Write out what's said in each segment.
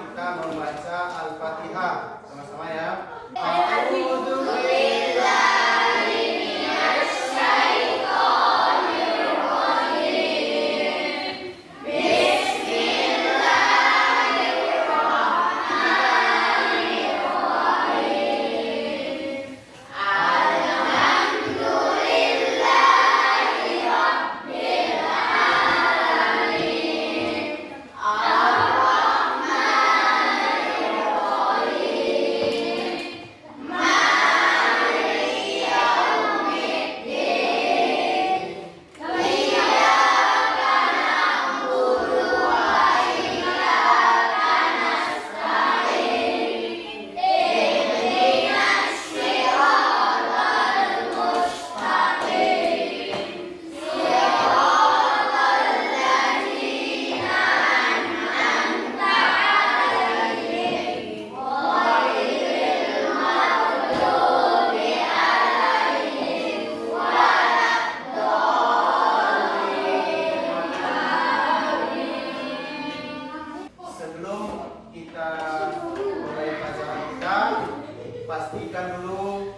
kita membaca Al-Fatihah sama-sama ya. Pastikan dulu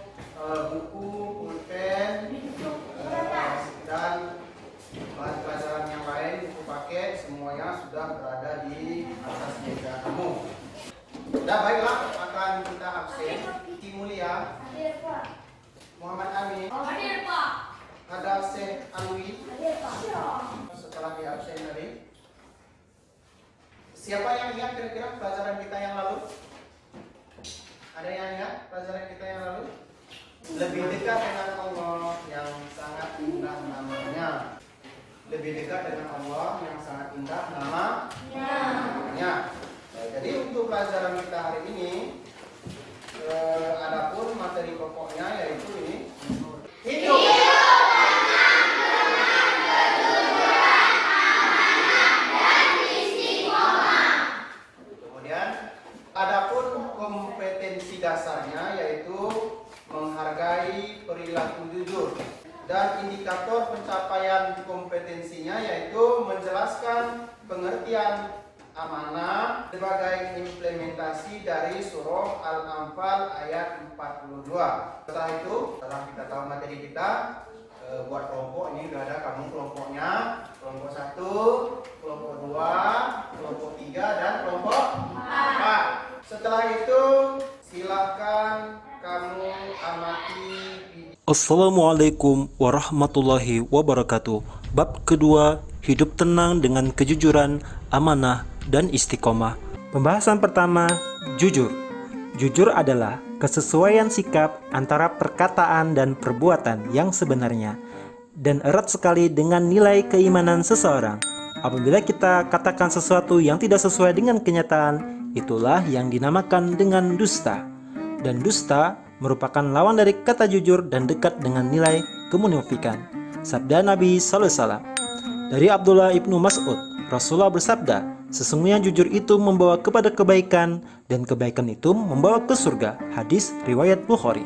buku, pulpen, dan bahan pelajaran yang lain, buku paket, semuanya sudah berada di atas meja kamu. Nah, baiklah, akan kita absen. Ki Mulia, Muhammad Amin, Hadir, Pak. ada Syekh Alwi. Hadir, Pak. Setelah di absen tadi, siapa yang ingat kira-kira pelajaran kita yang lalu? Ada yang ingat pelajaran kita yang lalu? Lebih dekat dengan Allah yang sangat indah namanya. Lebih dekat dengan Allah yang sangat indah namanya. Jadi untuk pelajaran kita hari ini, adapun materi pokoknya yaitu ini hidup. Adapun kompetensi dasarnya yaitu menghargai perilaku jujur, dan indikator pencapaian kompetensinya yaitu menjelaskan pengertian amanah sebagai implementasi dari surah Al-Anfal ayat 42. Setelah itu, setelah kita tahu materi kita, buat kelompok. Ini sudah ada kamu kelompoknya, kelompok 1, kelompok 2, kelompok 3, dan kelompok 4. Setelah itu silakan kamu amati. Assalamualaikum warahmatullahi wabarakatuh. Bab kedua, hidup tenang dengan kejujuran, amanah, dan istiqomah. Pembahasan pertama, jujur. Jujur adalah kesesuaian sikap antara perkataan dan perbuatan yang sebenarnya, dan erat sekali dengan nilai keimanan seseorang. Apabila kita katakan sesuatu yang tidak sesuai dengan kenyataan, itulah yang dinamakan dengan dusta. Dan dusta merupakan lawan dari kata jujur dan dekat dengan nilai kemunafikan. Sabda Nabi SAW. Dari Abdullah ibnu Mas'ud, Rasulullah bersabda, sesungguhnya jujur itu membawa kepada kebaikan, dan kebaikan itu membawa ke surga. Hadis riwayat Bukhari.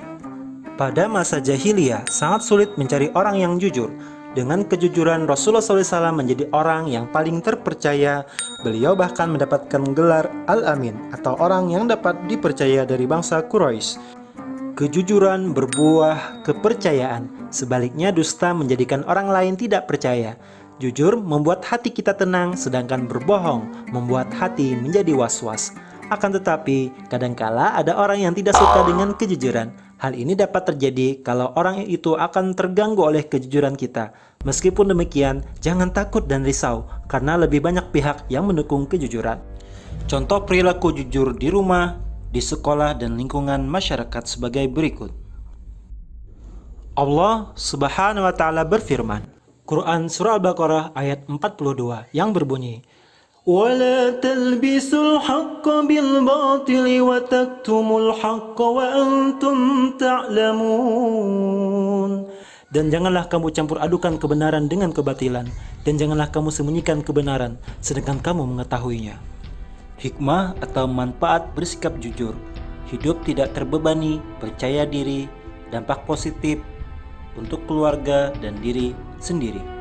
Pada masa jahiliyah, sangat sulit mencari orang yang jujur. Dengan kejujuran, Rasulullah SAW menjadi orang yang paling terpercaya. Beliau bahkan mendapatkan gelar Al-Amin, atau orang yang dapat dipercaya dari bangsa Quraisy. Kejujuran berbuah kepercayaan. Sebaliknya, dusta menjadikan orang lain tidak percaya. Jujur membuat hati kita tenang, sedangkan berbohong membuat hati menjadi was-was. Akan tetapi, kadangkala ada orang yang tidak suka dengan kejujuran. Hal ini dapat terjadi kalau orang itu akan terganggu oleh kejujuran kita. Meskipun demikian, jangan takut dan risau, karena lebih banyak pihak yang mendukung kejujuran. Contoh perilaku jujur di rumah, di sekolah, dan lingkungan masyarakat sebagai berikut. Allah Subhanahu wa Ta'ala berfirman, Quran Surah Al-Baqarah ayat 42 yang berbunyi, وَلَا تَلْبِسُوا الْحَقَّ بِالْبَاطِلِ وَتَكْتُمُوا الْحَقَّ وَأَنْتُمْ تَعْلَمُونَ. Dan janganlah kamu campur adukan kebenaran dengan kebatilan, dan janganlah kamu sembunyikan kebenaran, sedangkan kamu mengetahuinya. Hikmah atau manfaat bersikap jujur. Hidup tidak terbebani, percaya diri, dampak positif untuk keluarga dan diri sendiri.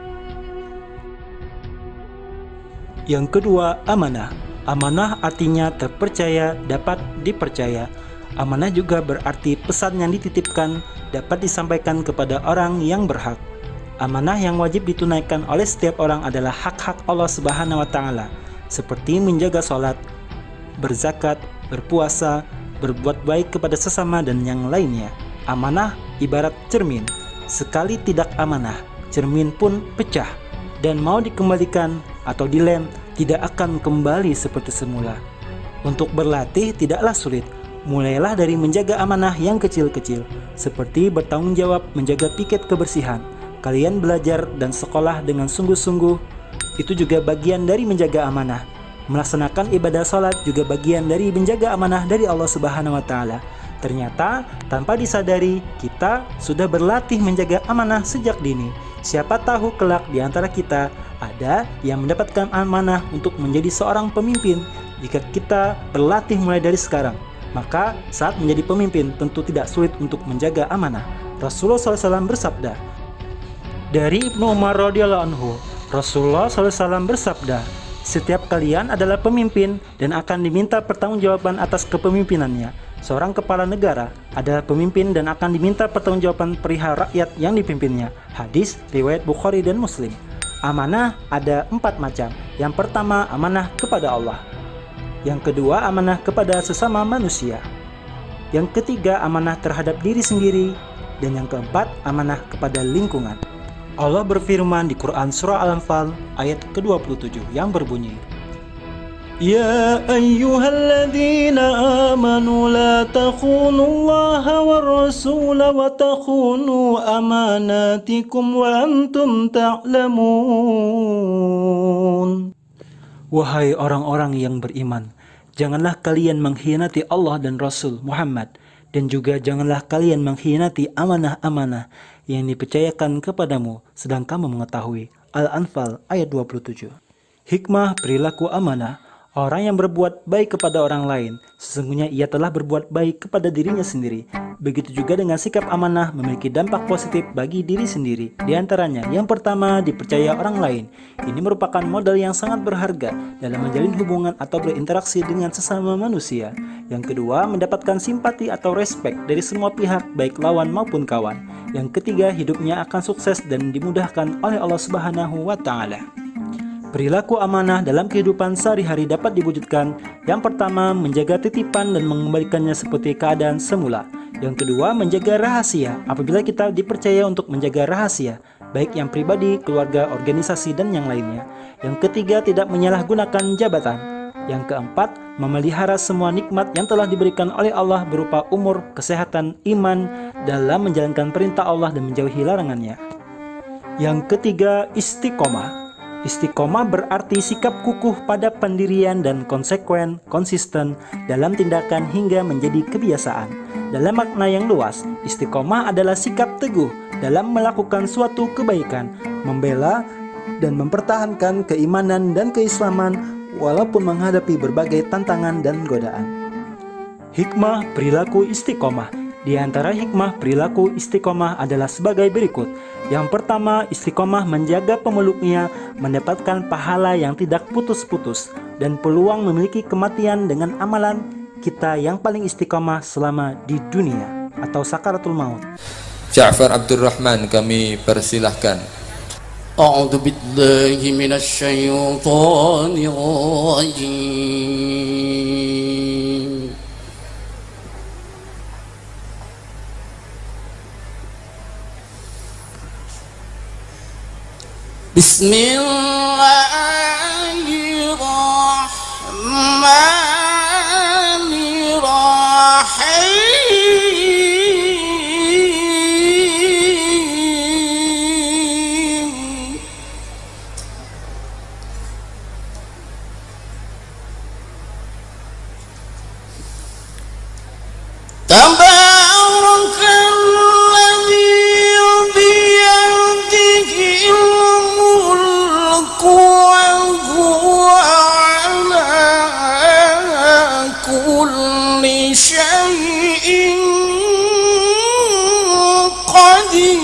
Yang kedua, amanah. Amanah artinya terpercaya, dapat dipercaya. Amanah juga berarti pesan yang dititipkan dapat disampaikan kepada orang yang berhak. Amanah yang wajib ditunaikan oleh setiap orang adalah hak-hak Allah Subhanahu wa Ta'ala, seperti menjaga sholat, berzakat, berpuasa, berbuat baik kepada sesama, dan yang lainnya. Amanah ibarat cermin. Sekali tidak amanah, cermin pun pecah, dan mau dikembalikan atau dilem tidak akan kembali seperti semula. Untuk berlatih tidaklah sulit. Mulailah dari menjaga amanah yang kecil-kecil, seperti bertanggung jawab menjaga piket kebersihan. Kalian belajar dan sekolah dengan sungguh-sungguh, itu juga bagian dari menjaga amanah. Melaksanakan ibadah salat juga bagian dari menjaga amanah dari Allah Subhanahu wa Ta'ala. Ternyata tanpa disadari kita sudah berlatih menjaga amanah sejak dini. Siapa tahu kelak di antara kita ada yang mendapatkan amanah untuk menjadi seorang pemimpin. Jika kita berlatih mulai dari sekarang, maka saat menjadi pemimpin tentu tidak sulit untuk menjaga amanah. Rasulullah SAW bersabda, dari Ibnu Umar radhiyallahu anhu, Rasulullah SAW bersabda, setiap kalian adalah pemimpin dan akan diminta pertanggungjawaban atas kepemimpinannya. Seorang kepala negara adalah pemimpin dan akan diminta pertanggungjawaban perihal rakyat yang dipimpinnya. Hadis riwayat Bukhari dan Muslim. Amanah ada 4 macam. Yang pertama, amanah kepada Allah. Yang kedua, amanah kepada sesama manusia. Yang ketiga, amanah terhadap diri sendiri. Dan yang keempat, amanah kepada lingkungan. Allah berfirman di Quran Surah Al-Anfal ayat ke-27 yang berbunyi, Ya ayyuhalladzina amanu la takhunullaha war-rasula wa takhunu amanatikum wa antum ta'lamun. Wahai orang-orang yang beriman, janganlah kalian mengkhianati Allah dan Rasul Muhammad, dan juga janganlah kalian mengkhianati amanah-amanah yang dipercayakan kepadamu sedang kamu mengetahui. Al-Anfal ayat 27. Hikmah perilaku amanah. Orang yang berbuat baik kepada orang lain, sesungguhnya ia telah berbuat baik kepada dirinya sendiri. Begitu juga dengan sikap amanah memiliki dampak positif bagi diri sendiri. Di antaranya, yang pertama, dipercaya orang lain. Ini merupakan modal yang sangat berharga dalam menjalin hubungan atau berinteraksi dengan sesama manusia. Yang kedua, mendapatkan simpati atau respek dari semua pihak, baik lawan maupun kawan. Yang ketiga, hidupnya akan sukses dan dimudahkan oleh Allah Subhanahu wa Ta'ala. Perilaku amanah dalam kehidupan sehari-hari dapat diwujudkan. Yang pertama, menjaga titipan dan mengembalikannya seperti keadaan semula. Yang kedua, menjaga rahasia. Apabila kita dipercaya untuk menjaga rahasia, baik yang pribadi, keluarga, organisasi, dan yang lainnya. Yang ketiga, tidak menyalahgunakan jabatan. Yang keempat, memelihara semua nikmat yang telah diberikan oleh Allah berupa umur, kesehatan, iman dalam menjalankan perintah Allah dan menjauhi larangannya. Yang ketiga, istiqomah. Istiqomah berarti sikap kukuh pada pendirian dan konsisten dalam tindakan hingga menjadi kebiasaan. Dalam makna yang luas, istiqomah adalah sikap teguh dalam melakukan suatu kebaikan, membela dan mempertahankan keimanan dan keislaman walaupun menghadapi berbagai tantangan dan godaan. Hikmah perilaku istiqomah. Di antara hikmah perilaku istiqomah adalah sebagai berikut. Yang pertama, istiqomah menjaga pemeluknya mendapatkan pahala yang tidak putus-putus dan peluang memiliki kematian dengan amalan kita yang paling istiqomah selama di dunia atau sakaratul maut. Ja'far Abdurrahman kami persilahkan. A'udzu billahi minasy syaithanir rajim. Bismillahirrahmanirrahim. Tabarakalladzi biyadihi al-mulku wa huwa ala kulli syai'in qadir.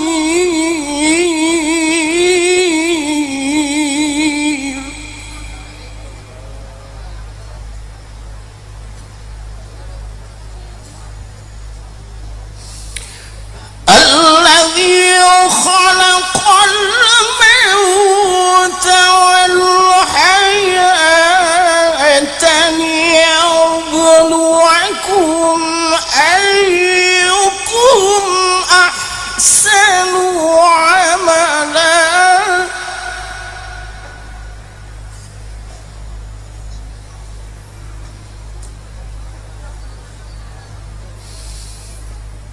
أيكم أحسن عملا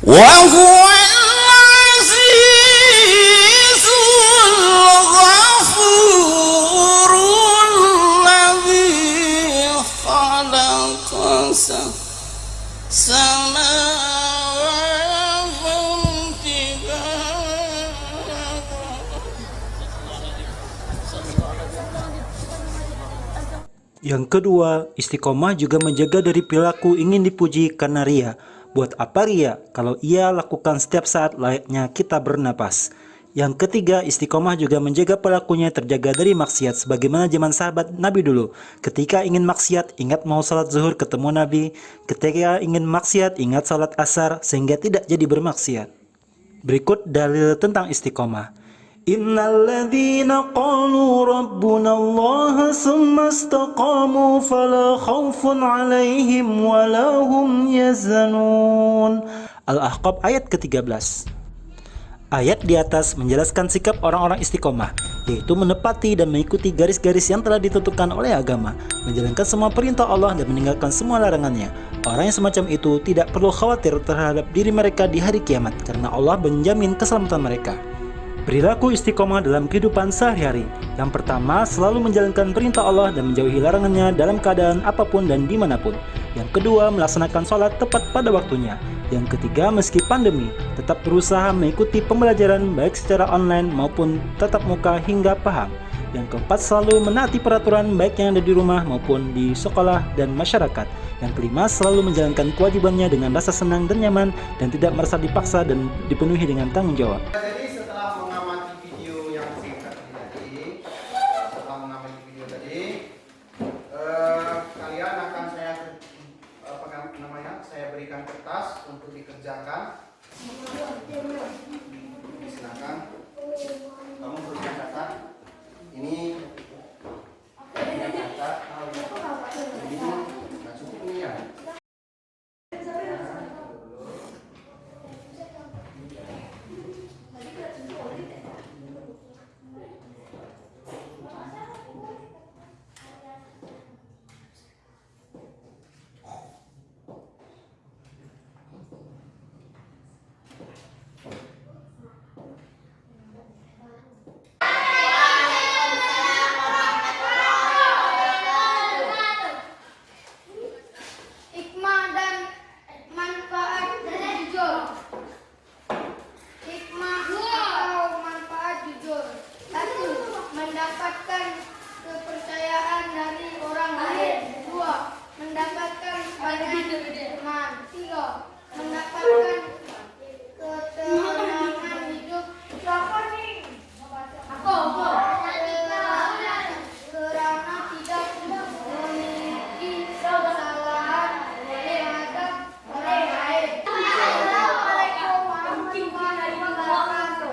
وهو العزيز الغفور الذي خلق سماوات Yang kedua, istiqomah juga menjaga dari perilaku ingin dipuji karena ria. Buat apa ria kalau ia lakukan setiap saat layaknya kita bernapas? Yang ketiga, istiqomah juga menjaga perilakunya terjaga dari maksiat sebagaimana zaman sahabat Nabi dulu. Ketika ingin maksiat, ingat mau salat zuhur ketemu Nabi. Ketika ingin maksiat, ingat salat asar sehingga tidak jadi bermaksiat. Berikut dalil tentang istiqomah. Innalladzina qalu rabbuna Allah summa istaqamu fala khawfun alaihim wala hum yazanun. Al-Ahqaf ayat ke-13. Ayat di atas menjelaskan sikap orang-orang istiqomah, yaitu menepati dan mengikuti garis-garis yang telah ditentukan oleh agama, menjalankan semua perintah Allah dan meninggalkan semua larangannya. Orang yang semacam itu tidak perlu khawatir terhadap diri mereka di hari kiamat, karena Allah menjamin keselamatan mereka. Perilaku istiqomah dalam kehidupan sehari-hari. Yang pertama, selalu menjalankan perintah Allah dan menjauhi larangannya dalam keadaan apapun dan dimanapun. Yang kedua, melaksanakan sholat tepat pada waktunya. Yang ketiga, meski pandemi, tetap berusaha mengikuti pembelajaran baik secara online maupun tatap muka hingga paham. Yang keempat, selalu menaati peraturan baik yang ada di rumah maupun di sekolah dan masyarakat. Yang kelima, selalu menjalankan kewajibannya dengan rasa senang dan nyaman dan tidak merasa dipaksa dan dipenuhi dengan tanggung jawab. Jadi setelah mengamati video yang singkat ini tadi, kalian akan saya berikan kertas untuk dikerjakan. Silakan. Kamu berikan catat. Ini catat. Ini nggak cukup ini ya. Hikmah dan manfaat jujur. Hikmah atau manfaat jujur. 1. Mendapatkan kepercayaan dari orang lain. 2. Mendapatkan banyak teman. 3. Mendapatkan ketenangan hidup. Kerana tidak memiliki kesalahan terhadap orang lain. Assalamualaikum warahmatullahi wabarakatuh.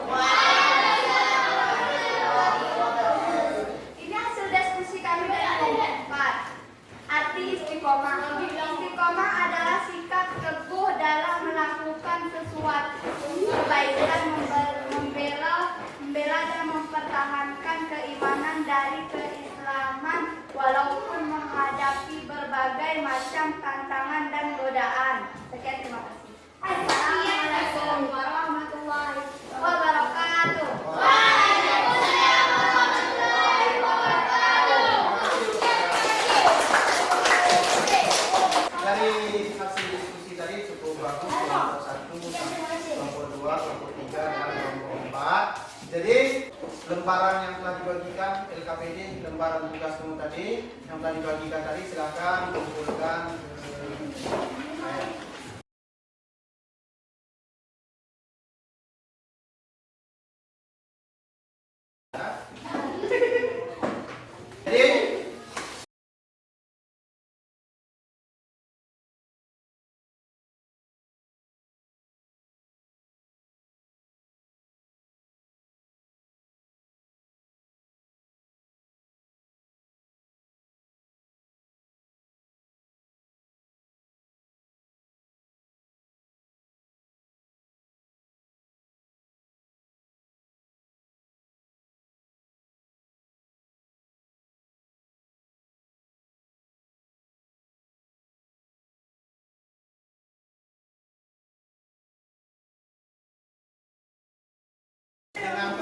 Ini hasil diskusi kami dari kelompok 4. Arti istiqomah. Istiqomah adalah sikap teguh dalam melakukan sesuatu kebaikan, membela dan mempertahankan keimanan dari keislaman walaupun menghadapi berbagai macam tantangan dan godaan. Sekian, terima kasih. Assalamualaikum warahmatullahi wabarakatuh. Waalaikumsalam warahmatullahi wabarakatuh. Dari hasil diskusi tadi cukup bagus kelompok 1 kelompok 2, kelompok 3 dan kelompok 4. Jadi lembaran yang telah dibagikan LKPD, lembaran tugas kamu tadi yang telah dibagikan tadi silakan kumpulkan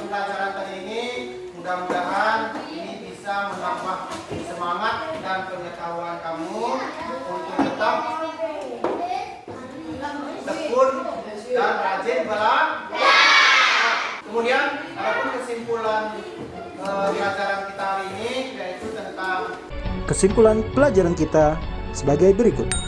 pelajaran kali ini. Mudah-mudahan ini bisa menambah semangat dan pengetahuan kamu untuk tetap tekun dan rajin belajar. Kemudian adapun kesimpulan pelajaran kita hari ini yaitu tentang Kesimpulan pelajaran kita sebagai berikut.